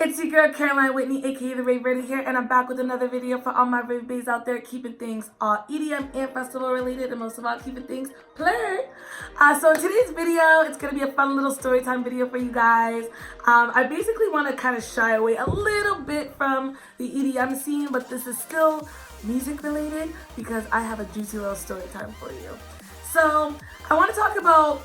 It's your girl Caroline Whitney, aka the Rave Baes here, and I'm back with another video for all my Rave Baes out there, keeping things all EDM and festival related, and most of all, keeping things play. So in today's video, it's gonna be a fun little story time video for you guys. I basically want to kind of shy away a little bit from the EDM scene, but this is still music related because I have a juicy little story time for you. So I want to talk about.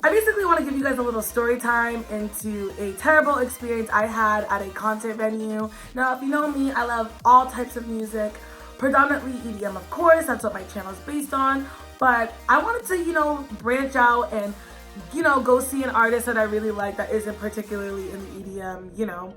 I basically want to give you guys a little story time into a terrible experience I had at a concert venue. Now, if you know me, I love all types of music, predominantly EDM, of course. That's what my channel is based on. But I wanted to, branch out and, go see an artist that I really like that isn't particularly in the EDM,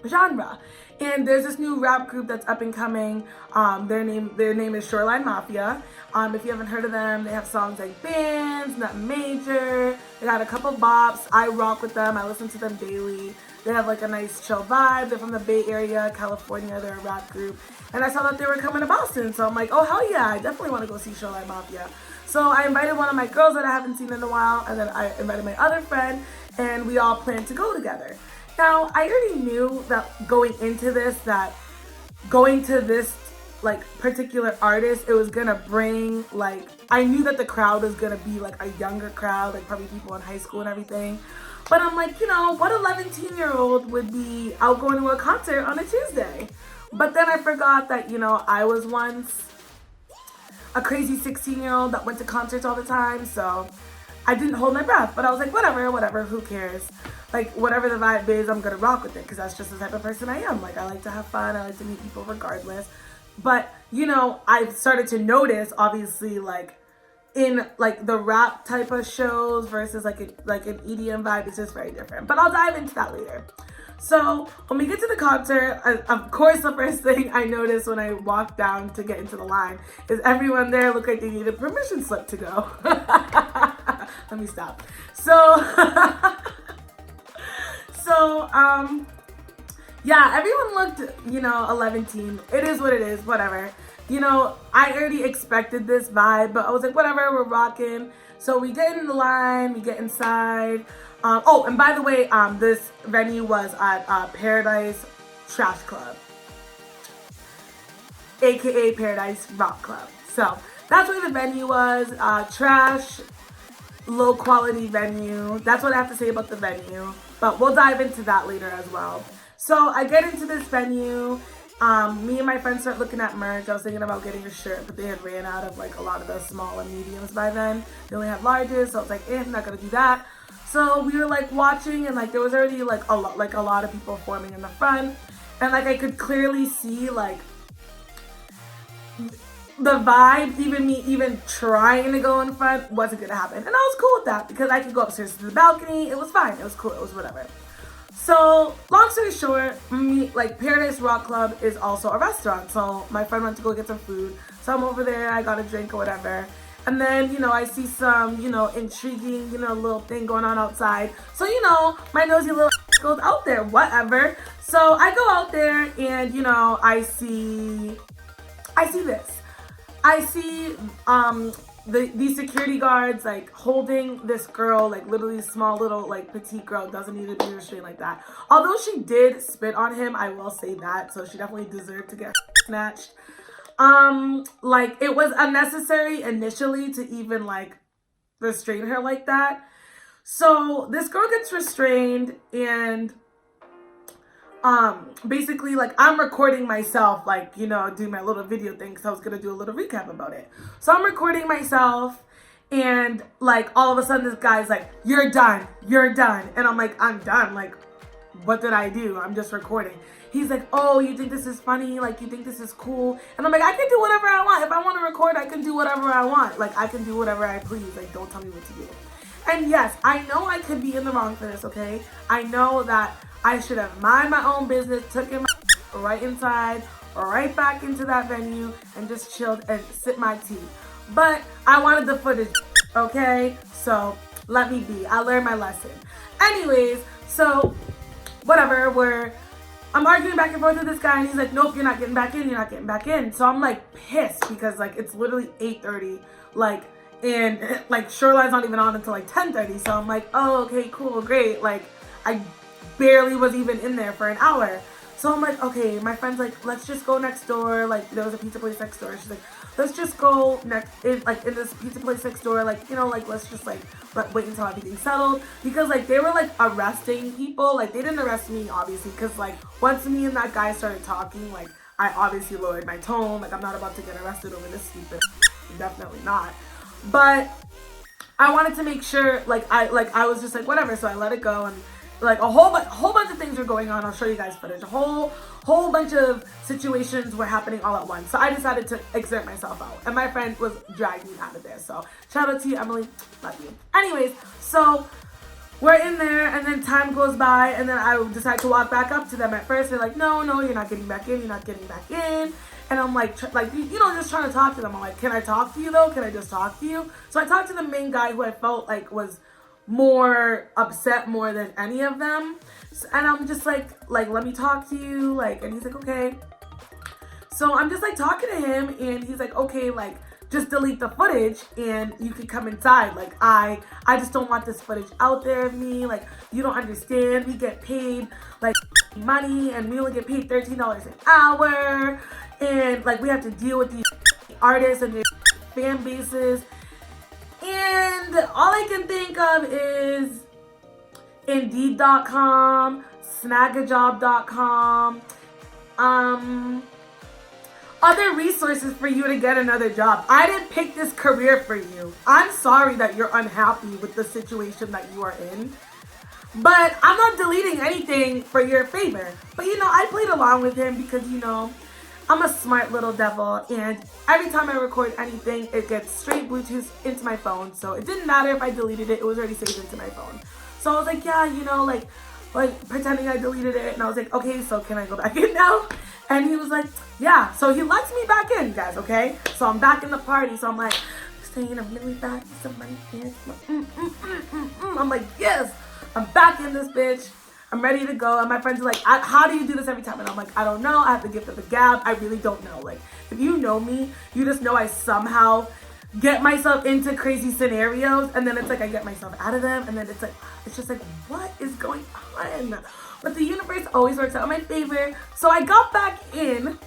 genre. And there's this new rap group that's up and coming. Their name is Shorline Mafia. If you haven't heard of them, they have songs like Bands, Not Major. They got a couple bops. I rock with them. I listen to them daily. They have like a nice chill vibe. They're from the Bay Area, California. They're a rap group. And I saw that they were coming to Boston. So I'm like, oh hell yeah, I definitely want to go see Shorline Mafia. So I invited one of my girls that I haven't seen in a while, and then I invited my other friend, and we all planned to go together. Now, I already knew that going to this particular artist, it was gonna bring I knew that the crowd was gonna be like a younger crowd, like probably people in high school and everything. But I'm like, what 11-year-old would be out going to a concert on a Tuesday? But then I forgot that, I was once a crazy 16-year-old that went to concerts all the time, so I didn't hold my breath. But I was like, whatever, who cares? Like, whatever the vibe is, I'm gonna rock with it, because that's just the type of person I am. Like, I like to have fun, I like to meet people regardless. But, I've started to notice, obviously, in the rap type of shows versus an EDM vibe, it's just very different. But I'll dive into that later. So when we get to the concert, of course the first thing I noticed when I walked down to get into the line is everyone there looked like they needed a permission slip to go. Let me stop. Yeah, everyone looked, 11-teen. It is what it is, whatever. I already expected this vibe, but I was like, whatever, we're rocking. So we get in the line, we get inside. Oh, and by the way, this venue was at Paradise Trash Club, aka Paradise Rock Club. So that's where the venue was. Trash, low quality venue. That's what I have to say about the venue, but we'll dive into that later as well. So I get into this venue. Me and my friends start looking at merch. I was thinking about getting a shirt, but they had ran out of a lot of the small and mediums by then. They only have larges, so I was like, I'm not gonna do that. So we were watching, and there was already a lot of people forming in the front, and I could clearly see the vibe, even trying to go in front wasn't gonna happen. And I was cool with that because I could go upstairs to the balcony. It was fine. It was cool. It was whatever. So long story short, Paradise Rock Club is also a restaurant. So my friend went to go get some food. So I'm over there. I got a drink or whatever. And then, I see some, intriguing, little thing going on outside. So, my nosy little goes out there, whatever. So I go out there and, I see this. I see these security guards holding this girl, literally small little petite girl, doesn't need to be restrained like that. Although she did spit on him, I will say that, so she definitely deserved to get snatched. It was unnecessary initially to even restrain her like that. So this girl gets restrained, and basically I'm recording myself do my little video thing, because I was gonna do a little recap about it. So I'm recording myself, and all of a sudden this guy's like, you're done, and I'm like, I'm done, what did I do? I'm just recording. He's like, oh, you think this is funny? You think this is cool? And I'm like, I can do whatever I want. If I want to record, I can do whatever I want. I can do whatever I please. Don't tell me what to do. And yes, I know I could be in the wrong for this, okay? I know that I should have mind my own business, took in my right inside, or right back into that venue, and just chilled and sipped my tea. But I wanted the footage, okay? So let me be. I learned my lesson. Anyways, so whatever, I'm arguing back and forth with this guy, and he's like, nope, you're not getting back in, you're not getting back in. So I'm pissed because it's literally 8:30, and Shoreline's not even on until 10:30. So I'm like, oh, okay, cool, great. I barely was even in there for an hour. So I'm like, okay, my friend's like, let's just go next door. Like, there was a pizza place next door. She's like, let's just go in this pizza place next door. Like, you know, like, let's just like wait until everything's settled. Because like they were like arresting people. Like, they didn't arrest me, obviously, because like once me and that guy started talking, like I obviously lowered my tone. Like, I'm not about to get arrested over this stupid. Definitely not. But I wanted to make sure, I was just like, whatever. So I let it go, and like a whole bunch of things were going on. I'll show you guys footage. A whole bunch of situations were happening all at once. So I decided to exert myself out, and my friend was dragging me out of there. So shout out to you, Emily. Love you. Anyways, so we're in there, and then time goes by, and then I decide to walk back up to them. At first, they're like, no, you're not getting back in. You're not getting back in. And I'm like, just trying to talk to them. I'm like, can I talk to you though? Can I just talk to you? So I talked to the main guy, who I felt like was more upset more than any of them. And I'm just like, let me talk to you. Like, and he's like, okay. So I'm just like talking to him, and he's like, okay, like, just delete the footage and you can come inside. Like, I just don't want this footage out there of me. Like, you don't understand. We get paid like money, and we only get paid $13 an hour. And like, we have to deal with these artists and their fan bases. And all I can think of is Indeed.com, Snagajob.com, other resources for you to get another job. I didn't pick this career for you. I'm sorry that you're unhappy with the situation that you are in, but I'm not deleting anything for your favor. But I played along with him because I'm a smart little devil, and every time I record anything, it gets straight Bluetooth into my phone. So it didn't matter if I deleted it, it was already saved into my phone. So I was like, yeah, like pretending I deleted it, and I was like, okay, so can I go back in now? And he was like, yeah. So he lets me back in, guys, okay? So I'm back in the party, so I'm like, saying I'm really back with some money. I'm like, yes, I'm back in this bitch. I'm ready to go. And my friends are like, how do you do this every time? And I'm like, I don't know. I have the gift of the gab. I really don't know. Like, if you know me, you just know I somehow get myself into crazy scenarios, and then it's like I get myself out of them, and then it's just like, what is going on? But the universe always works out in my favor. So I got back in, and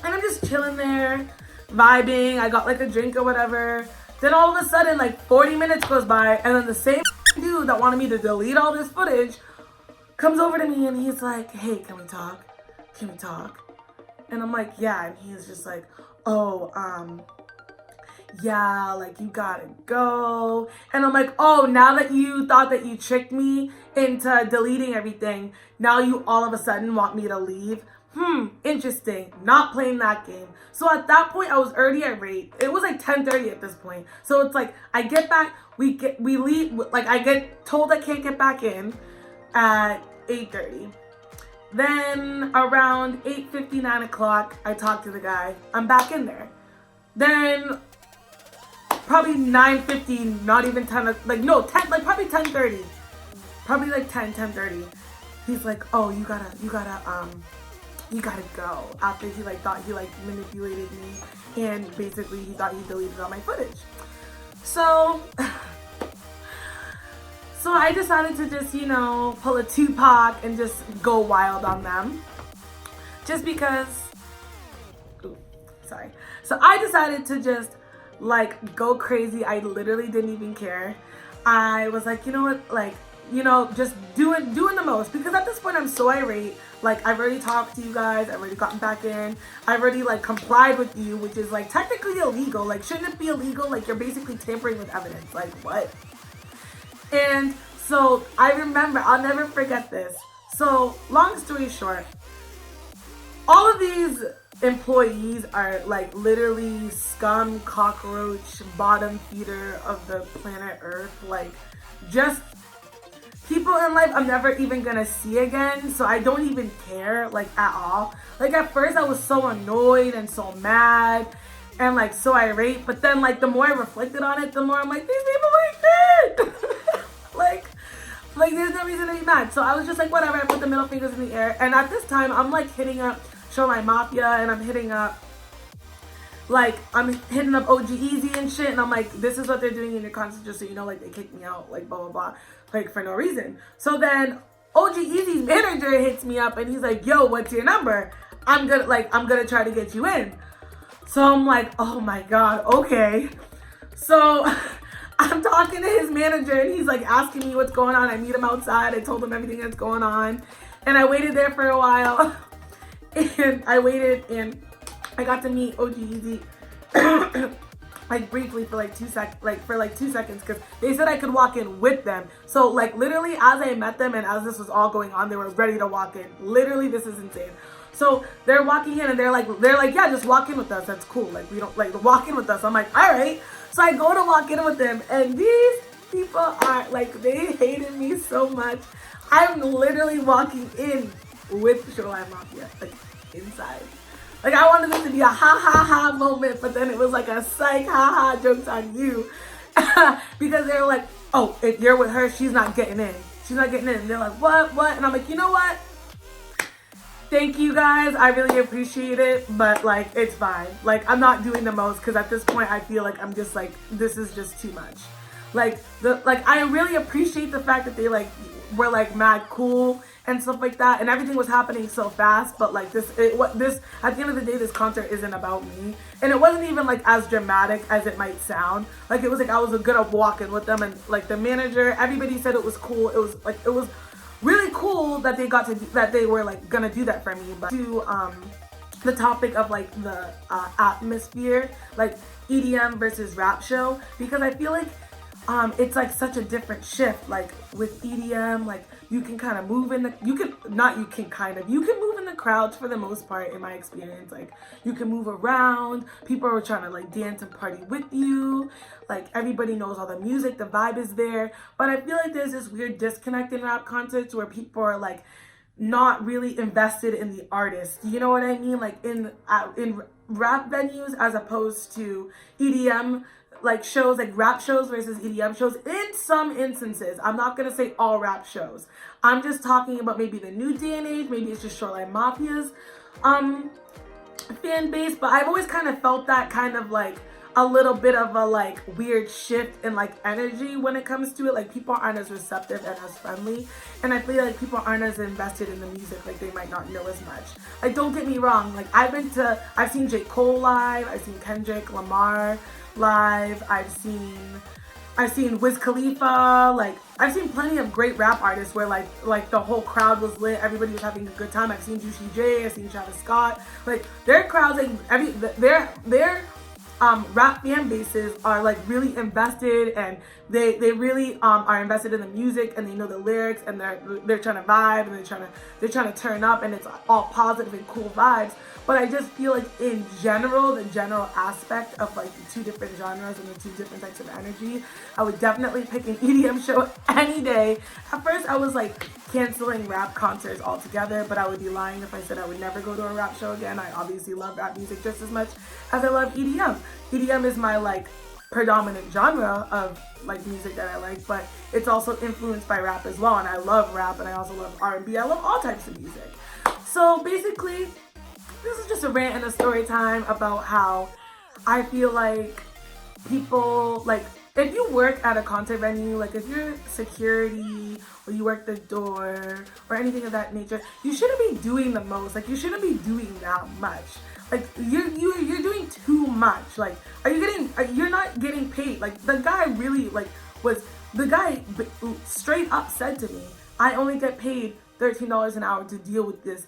I'm just chilling there, vibing. I got like a drink or whatever. Then all of a sudden, like 40 minutes goes by, and then the same dude that wanted me to delete all this footage comes over to me, and he's like, hey, can we talk? Can we talk? And I'm like, yeah. And he's just like, oh, yeah, like, you gotta go. And I'm like, oh, now that you thought that you tricked me into deleting everything, now you all of a sudden want me to leave? Interesting. Not playing that game. So at that point, I was already at Rave. It was like 10:30 at this point. So it's like, I get back, we leave, like, I get told I can't get back in at 8:30. Then around 8:50, 9 o'clock, I talk to the guy. I'm back in there. Then probably 9:50, not even 10, like, no, 10, like probably 10:30. Probably like 10:30. He's like, oh, you gotta go. After he like thought he like manipulated me, and basically he thought he deleted all my footage. So I decided to just, pull a Tupac and just go wild on them. Just because, sorry. So I decided to just like go crazy. I literally didn't even care. I was like, you know what, like, just doing the most, because at this point I'm so irate. Like, I've already talked to you guys, I've already gotten back in, I've already like complied with you, which is like technically illegal. Like, shouldn't it be illegal? Like, you're basically tampering with evidence. Like, what? And so I remember, I'll never forget this. So long story short, all of these employees are like literally scum, cockroach, bottom feeder of the planet Earth. Like, just people in life I'm never even gonna see again. So I don't even care, like, at all. Like, at first I was so annoyed and so mad and like so irate, but then like the more I reflected on it, the more I'm like, these people ain't dead. like there's no reason to be mad. So I was just like, whatever. I put the middle fingers in the air, and at this time I'm like hitting up Shorline Mafia, and I'm hitting up OG Easy and shit, and I'm like, this is what they're doing in your content, just so you know, like, they kicked me out, like, blah blah blah, like, for no reason. So then OG Easy's manager hits me up and he's like, yo, what's your number? I'm gonna try to get you in. So I'm like, oh my God, okay. So I'm talking to his manager and he's like asking me what's going on. I meet him outside. I told him everything that's going on. And I waited there for a while. And I waited and I got to meet OG Easy like briefly for like 2 seconds because they said I could walk in with them. So like literally as I met them and as this was all going on, they were ready to walk in. Literally, this is insane. So they're walking in and they're like, yeah, just walk in with us. That's cool. Like we don't like walk in with us. I'm like, all right. So I go to walk in with them and these people are like, they hated me so much. I'm literally walking in with Shorline Mafia, like inside. Like I wanted this to be a ha ha ha moment, but then it was like a psych ha ha jokes on you. Because they were like, oh, if you're with her, she's not getting in. She's not getting in. And they're like, what? And I'm like, you know what? Thank you guys. I really appreciate it, but like it's fine. Like I'm not doing the most because at this point I feel like I'm just like, this is just too much. Like I really appreciate the fact that they like were like mad cool and stuff like that, and everything was happening so fast. But like this at the end of the day, this concert isn't about me, and it wasn't even like as dramatic as it might sound. Like it was like I was good at walking with them, and like the manager, everybody said it was cool. It was really cool that they were like gonna do that for me. But to the topic of like the atmosphere, like EDM versus rap show, because I feel like it's like such a different shift. Like with EDM, like you can kind of move in the, you can move in the crowds for the most part in my experience. Like you can move around, people are trying to like dance and party with you, like everybody knows all the music, the vibe is there. But I feel like there's this weird disconnect in rap concerts where people are like not really invested in the artist. You know what I mean? Like in rap venues as opposed to EDM like shows, like rap shows versus EDM shows. In some instances, I'm not gonna say all rap shows. I'm just talking about maybe the new day and age. Maybe it's just Shorline Mafia's fan base. But I've always kind of felt that kind of like a little bit of a like weird shift in like energy when it comes to it. Like people aren't as receptive and as friendly, and I feel like people aren't as invested in the music. Like they might not know as much. Like don't get me wrong, like I've seen J. Cole live, I've seen Kendrick Lamar live, I've seen Wiz Khalifa, like I've seen plenty of great rap artists where like the whole crowd was lit, everybody was having a good time. I've seen Juicy J, I've seen Travis Scott, like their crowds, like their rap fan bases are like really invested, and they really are invested in the music, and they know the lyrics, and they're trying to vibe, and they're trying to turn up, and it's all positive and cool vibes. But I just feel like in general, the general aspect of like the two different genres and the two different types of energy, I would definitely pick an EDM show any day. At first I was like canceling rap concerts altogether, but I would be lying if I said I would never go to a rap show again. I obviously love rap music just as much as I love EDM. EDM is my like predominant genre of like music that I like, but it's also influenced by rap as well, and I love rap, and I also love R&B. I love all types of music. So basically, this is just a rant and a story time about how I feel like people, like if you work at a concert venue, like if you're security or you work the door or anything of that nature, you shouldn't be doing the most. Like you shouldn't be doing that much. Like you're doing too much. Like you're not getting paid. Like the guy really straight up said to me, I only get paid $13 an hour to deal with this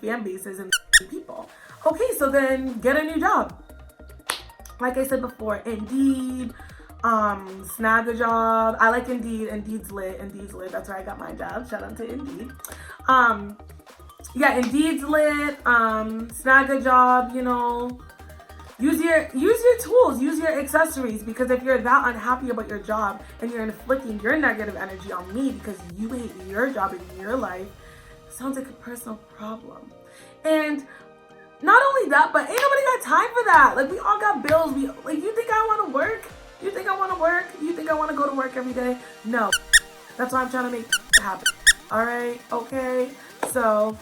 fan bases and people. Okay, so then get a new job. Like I said before, Indeed, snag a job. I like Indeed. Indeed's lit. That's where I got my job. Shout out to Indeed. Yeah, Indeed's lit. Snag a job, you know. Use your tools, use your accessories, because if you're that unhappy about your job and you're inflicting your negative energy on me because you hate your job in your life, it sounds like a personal problem. And not only that, but ain't nobody got time for that. Like we all got bills. You think I want to work? You think I want to work? You think I want to go to work every day? No. That's why I'm trying to make it happen. All right, okay. So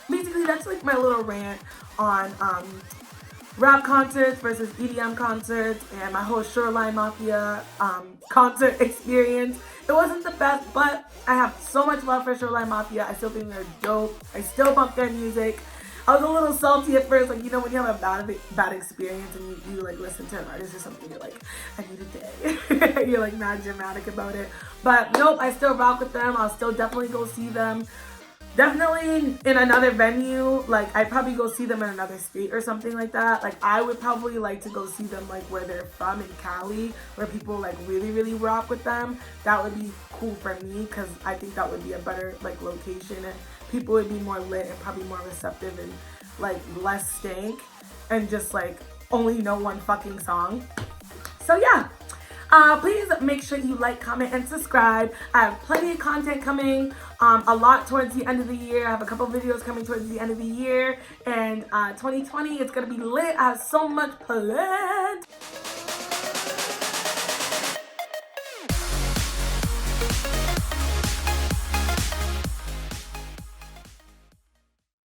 basically, that's like my little rant on rap concerts versus EDM concerts and my whole Shorline Mafia concert experience. It wasn't the best, but I have so much love for Shorline Mafia. I still think they're dope. I still bump their music. I was a little salty at first, like, you know, when you have a bad experience and you like listen to an artist or something, you're like, I need a day. You're like not dramatic about it. But nope, I still rock with them. I'll still definitely go see them. Definitely in another venue, like I'd probably go see them in another state or something like that. Like I would probably like to go see them like where they're from in Cali, where people like really rock with them. That would be cool for me because I think that would be a better like location and people would be more lit and probably more receptive and like less stank and just like only know one fucking song. So yeah. Please make sure you like, comment, and subscribe. I have plenty of content coming, a lot towards the end of the year. I have a couple videos coming towards the end of the year, and 2020 it's gonna be lit. I have so much planned.